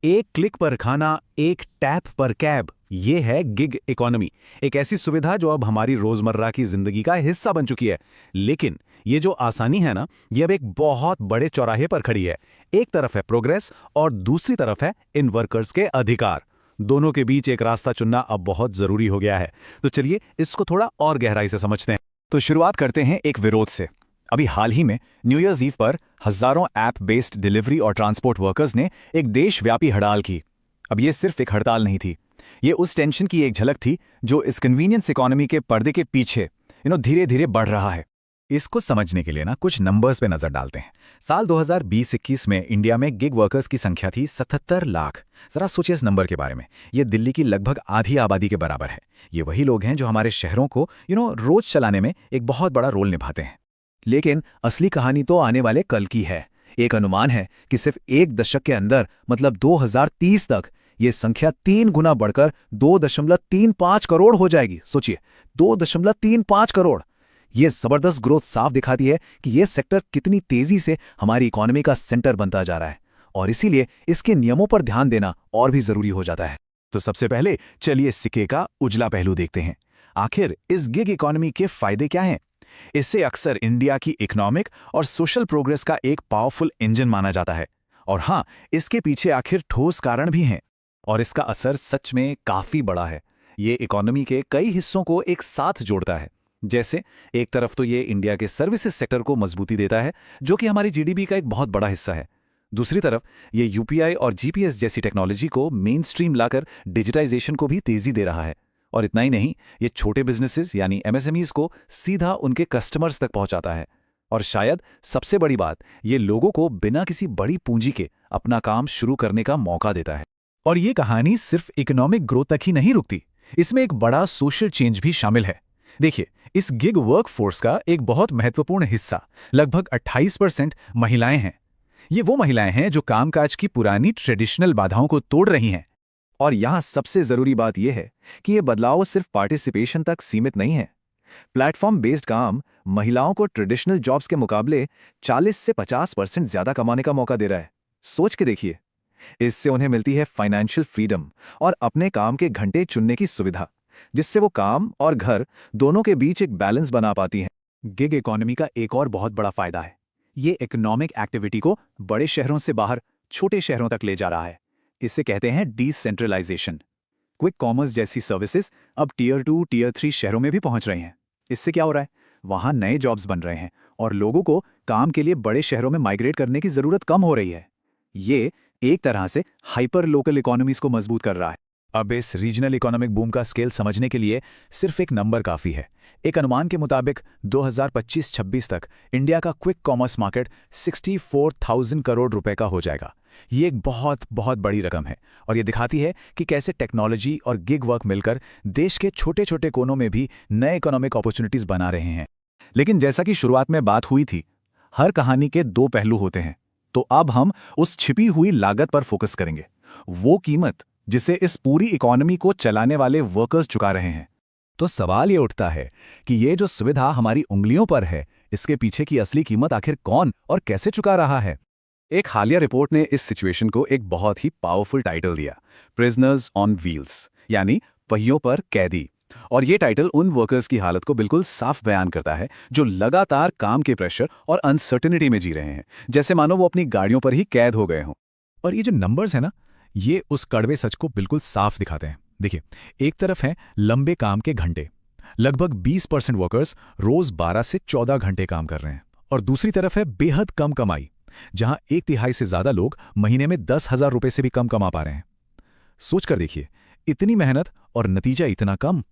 एक क्लिक पर खाना, एक टैप पर कैब, ये है गिग इकोनॉमी। एक ऐसी सुविधा जो अब हमारी रोजमर्रा की जिंदगी का हिस्सा बन चुकी है। लेकिन ये जो आसानी है ना, ये अब एक बहुत बड़े चौराहे पर खड़ी है। एक तरफ है प्रोग्रेस और दूसरी तरफ है इन वर्कर्स के अधिकार। दोनों के बीच एक रास्ता चुनना अब बहुत जरूरी हो गया है। तो चलिए इसको थोड़ा और गहराई से समझते हैं। तो शुरुआत करते हैं एक विरोध से। अभी हाल ही में न्यू ईयर्स ईव पर हजारों ऐप बेस्ड डिलीवरी और ट्रांसपोर्ट वर्कर्स ने एक देशव्यापी हड़ताल की। अब ये सिर्फ एक हड़ताल नहीं थी, ये उस टेंशन की एक झलक थी जो इस कन्वीनियंस इकोनॉमी के पर्दे के पीछे धीरे धीरे बढ़ रहा है। इसको समझने के लिए ना कुछ नंबर्स पे नजर डालते हैं। साल 2020-21 में इंडिया में गिग वर्कर्स की संख्या थी 77 लाख। जरा सोचिए इस नंबर के बारे में। ये दिल्ली की लगभग आधी आबादी के बराबर है। ये वही लोग हैं जो हमारे शहरों को रोज चलाने में एक बहुत बड़ा रोल निभाते हैं। लेकिन असली कहानी तो आने वाले कल की है। एक अनुमान है कि सिर्फ एक दशक के अंदर मतलब 2030 तक ये संख्या 3 गुना बढ़कर 2.35 करोड़ हो जाएगी। सोचिए, 2.35 करोड़। ये जबरदस्त ग्रोथ साफ दिखाती है कि ये सेक्टर कितनी तेजी से हमारी इकोनॉमी का सेंटर बनता जा रहा है, और इसीलिए इसके नियमों पर ध्यान देना और भी जरूरी हो जाता है। तो सबसे पहले चलिए सिक्के का उजला पहलू देखते हैं। आखिर इस गिग इकोनॉमी के फायदे क्या हैं? इसे अक्सर इंडिया की इकोनॉमिक और सोशल प्रोग्रेस का एक पावरफुल इंजन माना जाता है। और हाँ, इसके पीछे आखिर ठोस कारण भी हैं, और इसका असर सच में काफी बड़ा है। ये इकोनॉमी के कई हिस्सों को एक साथ जोड़ता है। जैसे एक तरफ तो ये इंडिया के सर्विसेज सेक्टर को मजबूती देता है, जो कि हमारी जीडीपी का एक बहुत बड़ा हिस्सा है। दूसरी तरफ ये यूपीआई और जीपीएस जैसी टेक्नोलॉजी को मेन स्ट्रीम लाकर डिजिटाइजेशन को भी तेजी दे रहा है। और इतना ही नहीं, ये छोटे बिजनेसेस यानी एमएसएमईज को सीधा उनके कस्टमर्स तक पहुंचाता है। और शायद सबसे बड़ी बात, ये लोगों को बिना किसी बड़ी पूंजी के अपना काम शुरू करने का मौका देता है। और ये कहानी सिर्फ इकोनॉमिक ग्रोथ तक ही नहीं रुकती, इसमें एक बड़ा सोशल चेंज भी शामिल है। देखिए, इस गिग वर्कफोर्स का एक बहुत महत्वपूर्ण हिस्सा, लगभग 28% महिलाएं हैं। ये वो महिलाएं हैं जो कामकाज की पुरानी ट्रेडिशनल बाधाओं को तोड़ रही हैं। और यहाँ सबसे जरूरी बात यह है कि ये बदलाव सिर्फ पार्टिसिपेशन तक सीमित नहीं है। प्लेटफॉर्म बेस्ड काम महिलाओं को ट्रेडिशनल जॉब्स के मुकाबले 40 से 50% ज्यादा कमाने का मौका दे रहा है। सोच के देखिए, इससे उन्हें मिलती है फाइनेंशियल फ्रीडम और अपने काम के घंटे चुनने की सुविधा, जिससे वो काम और घर दोनों के बीच एक बैलेंस बना पाती हैं। गिग इकोनॉमी का एक और बहुत बड़ा फायदा है, ये इकोनॉमिक एक्टिविटी को बड़े शहरों से बाहर छोटे शहरों तक ले जा रहा है। इसे कहते हैं डिसेंट्रलाइजेशन। क्विक कॉमर्स जैसी सर्विसेज अब टीयर 2, टीयर 3 शहरों में भी पहुंच रही हैं। इससे क्या हो रहा है? वहां नए जॉब्स बन रहे हैं और लोगों को काम के लिए बड़े शहरों में माइग्रेट करने की जरूरत कम हो रही है। ये एक तरह से हाइपर लोकल इकोनॉमीज को मजबूत कर रहा है। अब इस रीजनल इकोनॉमिक बूम का स्केल समझने के लिए सिर्फ एक नंबर काफी है। एक अनुमान के मुताबिक 2025-26 तक इंडिया का क्विक कॉमर्स मार्केट 64,000 करोड़ रुपए का हो जाएगा। ये एक बहुत बहुत बड़ी रकम है, और ये दिखाती है कि कैसे टेक्नोलॉजी और गिग वर्क मिलकर देश के छोटे छोटे कोनों में भी नए इकोनॉमिक अपॉर्चुनिटीज बना रहे हैं। लेकिन जैसा कि शुरुआत में बात हुई थी, हर कहानी के दो पहलू होते हैं। तो अब हम उस छिपी हुई लागत पर फोकस करेंगे, वो कीमत जिसे इस पूरी इकोनॉमी को चलाने वाले वर्कर्स चुका रहे हैं। तो सवाल ये उठता है कि ये जो सुविधा हमारी उंगलियों पर है, इसके पीछे की असली कीमत आखिर कौन और कैसे चुका रहा है? एक हालिया रिपोर्ट ने इस सिचुएशन को एक बहुत ही पावरफुल टाइटल दिया, प्रिजनर्स ऑन व्हील्स, यानी पहियों पर कैदी। और ये टाइटल उन वर्कर्स की हालत को बिल्कुल साफ बयान करता है जो लगातार काम के प्रेशर और अनसर्टेनिटी में जी रहे हैं, जैसे मानो वो अपनी गाड़ियों पर ही कैद हो गए हों। और ये जो नंबर्स है ना, ये उस कड़वे सच को बिल्कुल साफ दिखाते हैं। देखिए, एक तरफ है लंबे काम के घंटे, लगभग 20% वर्कर्स रोज 12 से 14 घंटे काम कर रहे हैं। और दूसरी तरफ है बेहद कम कमाई, जहां 1/3 से ज्यादा लोग महीने में 10,000 रुपए से भी कम कमा पा रहे हैं। सोचकर देखिए, इतनी मेहनत और नतीजा इतना कम।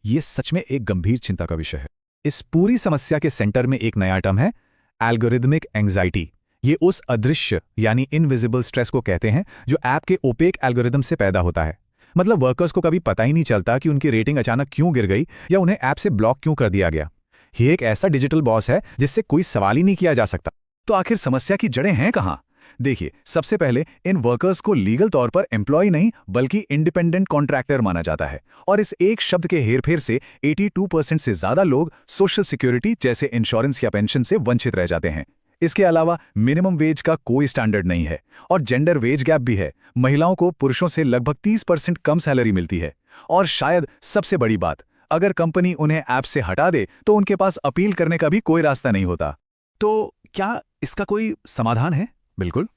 ये सच में एक गंभीर चिंता का विषय है। इस पूरी समस्या के सेंटर में एक नया टर्म है, एल्गोरिदमिक एंग्जाइटी। ये उस अदृश्य यानी इनविजिबल स्ट्रेस को कहते हैं जो ऐप के ओपेक एल्गोरिदम से पैदा होता है। मतलब वर्कर्स को कभी पता ही नहीं चलता कि उनकी रेटिंग अचानक क्यों गिर गई या उन्हें ऐप से ब्लॉक क्यों कर दिया गया। ये एक ऐसा डिजिटल बॉस है जिससे कोई सवाल ही नहीं किया जा सकता। तो आखिर समस्या की जड़ें हैं कहां? देखिए, सबसे पहले इन वर्कर्स को लीगल तौर पर एम्प्लॉय नहीं बल्कि इंडिपेंडेंट कॉन्ट्रैक्टर माना जाता है, और इस एक शब्द के हेरफेर से 82% से ज्यादा लोग सोशल सिक्योरिटी जैसे इंश्योरेंस या पेंशन से वंचित रह जाते हैं। इसके अलावा मिनिमम वेज का कोई स्टैंडर्ड नहीं है और जेंडर वेज गैप भी है। महिलाओं को पुरुषों से लगभग 30% कम सैलरी मिलती है। और शायद सबसे बड़ी बात, अगर कंपनी उन्हें ऐप से हटा दे तो उनके पास अपील करने का भी कोई रास्ता नहीं होता। तो क्या इसका कोई समाधान है? बिल्कुल।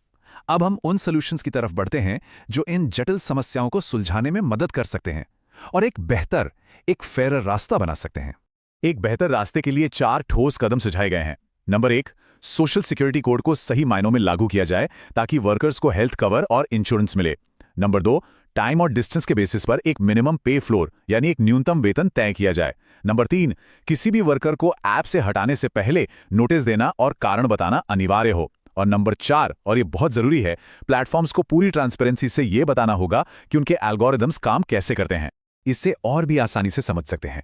अब हम उन सॉल्यूशंस की तरफ बढ़ते हैं जो इन जटिल समस्याओं को सुलझाने में मदद कर सकते हैं और एक बेहतर, एक फेयर रास्ता बना सकते हैं। एक बेहतर रास्ते के लिए 4 ठोस कदम सुझाए गए हैं। नंबर 1, सोशल सिक्योरिटी कोड को सही मायनों में लागू किया जाए ताकि वर्कर्स को हेल्थ कवर और इंश्योरेंस मिले। नंबर 2, टाइम और डिस्टेंस के बेसिस पर एक मिनिमम पे फ्लोर यानी एक न्यूनतम वेतन तय किया जाए। नंबर 3, किसी भी वर्कर को ऐप से हटाने से पहले नोटिस देना और कारण बताना अनिवार्य हो। और नंबर 4, और ये बहुत जरूरी है, प्लेटफॉर्म्स को पूरी ट्रांसपेरेंसी से ये बताना होगा कि उनके एल्गोरिदम्स काम कैसे करते हैं। इससे और भी आसानी से समझ सकते हैं।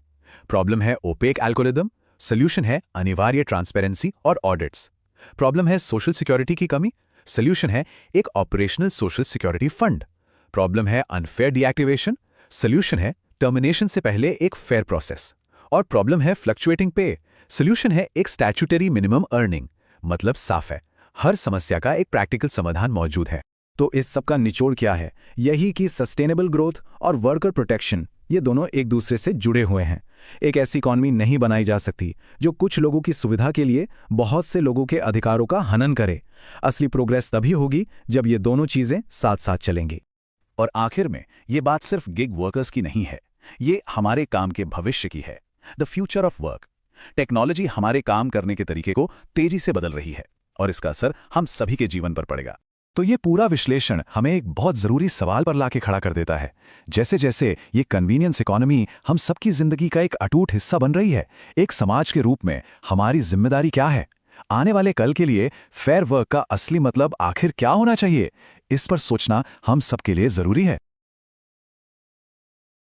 प्रॉब्लम है ओपेक एल्गोरिदम, सॉल्यूशन है अनिवार्य ट्रांसपेरेंसी और ऑडिट्स। प्रॉब्लम है सोशल सिक्योरिटी की कमी, सॉल्यूशन है एक operational social security fund. Problem है अनफेयर डीएक्टिवेशन, सॉल्यूशन है टर्मिनेशन से पहले एक फेयर प्रोसेस। और प्रॉब्लम है फ्लक्चुएटिंग पे, सॉल्यूशन है एक स्टैट्यूटरी मिनिमम अर्निंग। मतलब साफ है, हर समस्या का एक प्रैक्टिकल समाधान मौजूद है। तो इस सब का निचोड़ क्या है? यही कि सस्टेनेबल ग्रोथ और वर्कर प्रोटेक्शन, ये दोनों एक दूसरे से जुड़े हुए हैं। एक ऐसी इकॉनमी नहीं बनाई जा सकती जो कुछ लोगों की सुविधा के लिए बहुत से लोगों के अधिकारों का हनन करे। असली प्रोग्रेस तभी होगी जब ये दोनों चीजें साथ साथ चलेंगी। और आखिर में ये बात सिर्फ गिग वर्कर्स की नहीं है, ये हमारे काम के भविष्य की है। The future of work. Technology हमारे काम करने के तरीके को तेजी से बदल रही है और इसका असर हम सभी के जीवन पर पड़ेगा। तो ये पूरा विश्लेषण हमें एक बहुत जरूरी सवाल पर लाके खड़ा कर देता है। जैसे जैसे ये कन्वीनियंस इकोनॉमी हम सबकी जिंदगी का एक अटूट हिस्सा बन रही है, एक समाज के रूप में हमारी जिम्मेदारी क्या है? आने वाले कल के लिए फेयर वर्क का असली मतलब आखिर क्या होना चाहिए? इस पर सोचना हम सबके लिए जरूरी है।